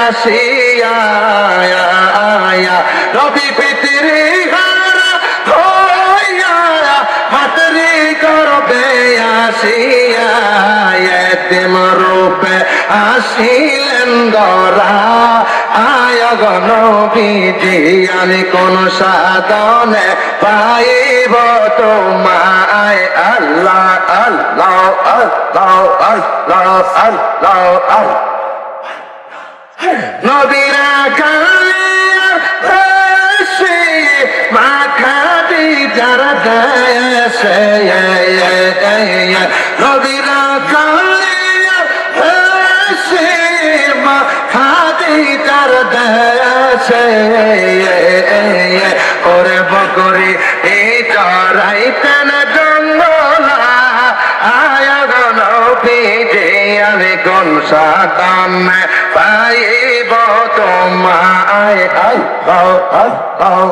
আসিয়া নবী পিতরি হারা হইয়া মাতরি গর্বে আসিয়া এতিম রূপে আসিলেন ধরা আয়গ নবীজি আমি কোন সাধনে পাইব তোমায় আল্লাহ আল্লাহ আল্লাহ আল্লাহ আল্লাহ আল্লাহ নবীরা কালিয়া মাখাতি যারা দেশে নবীরা কালিয়া মাখাতি যারা দেশে ওরে বকরি এই চড়াইতেন জঙ্গলা আয়গ নবীজি আমি কোন সাধনে পাইব তোমায় আল্লাহ আল্লাহ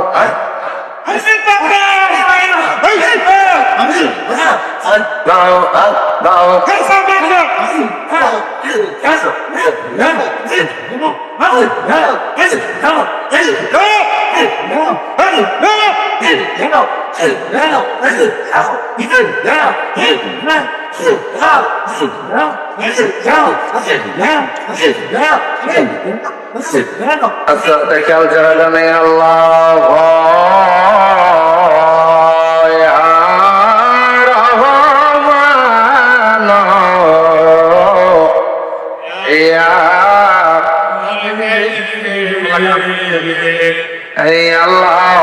أسألك الجلال من الله يا رحمن يا الله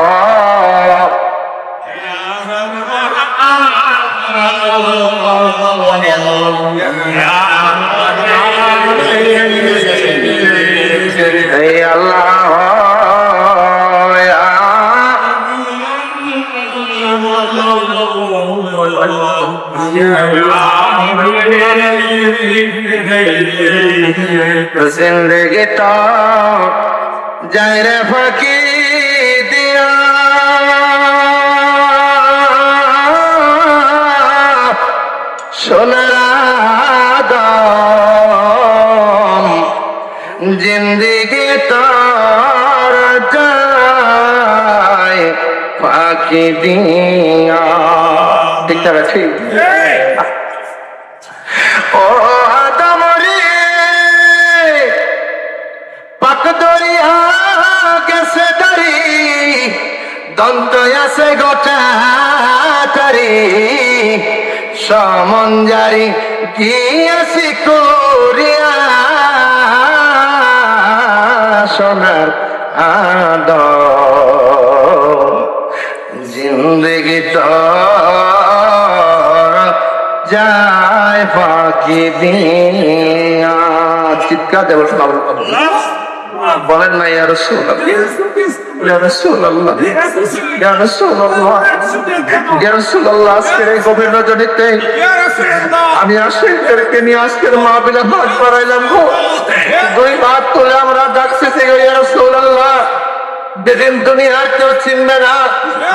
जिंदगी तो जायरे फाकी दिया सोनारादम जिंदगी तो जाय फाकी दिया ठीक है ठीक ও আদমরে পাক দরিয়া গেছে দারি দন্ত আছে গোটা তারি সমঞ্জারি গিয়েছি কোরিয়া সোনার আদম জিন্দগি তো যায় ফাঁকি দিয়া চিৎকার দেব বলেন না ইয়া রাসূলুল্লাহ ইয়া রাসূলুল্লাহ ইয়া রাসূলুল্লাহ ইয়া রাসূলুল্লাহ আজকের এই গভীর রজনীতে আমি আশিকদেরকে নিয়ে আজকের মাহফিলে হাত বাড়াইলাম গো দুই হাত তুলে আমরা ডাকছি ইয়া রাসূলুল্লাহ যেদিন দুনিয়ার কেউ চিনবে না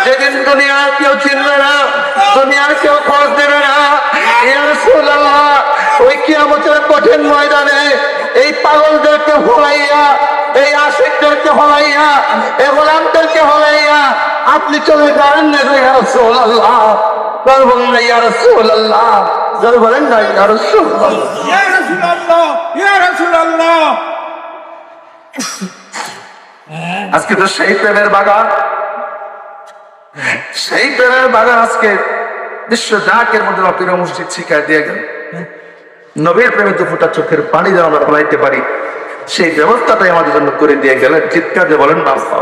যেদিন দুনিয়ার কেউ চিনবে না দুনিয়ার কেউ খোঁজ দেবে না ইয়া রাসূলুল্লাহ ওই কিয়ামতের কঠিন ময়দানে এই পাগলদেরকে ভুলাইয়া এই আশিকদেরকে হলাইয়া এই গোলামদেরকে হলাইয়া আপনি চলে যাবেন না ইয়া রাসূলুল্লাহ বলবেন না ইয়া রাসূলুল্লাহ জোরে বলেন না ইয়া রাসূলুল্লাহ ইয়া রাসূলুল্লাহ ইয়া রাসূলুল্লাহ আজকে তো সেই প্রেমের বাগান আজকে বিশ্ব জাকের মধ্যে অপিরা মসজিদ শিখায় দিয়ে গেল নবীর প্রেমে তো ফোটা চোখের পানি যেন আমরা ফলাইতে পারি সেই ব্যবস্থাটাই আমাদের জন্য করে দিয়ে গেলেন চিৎকার দিয়ে বলেন বাবা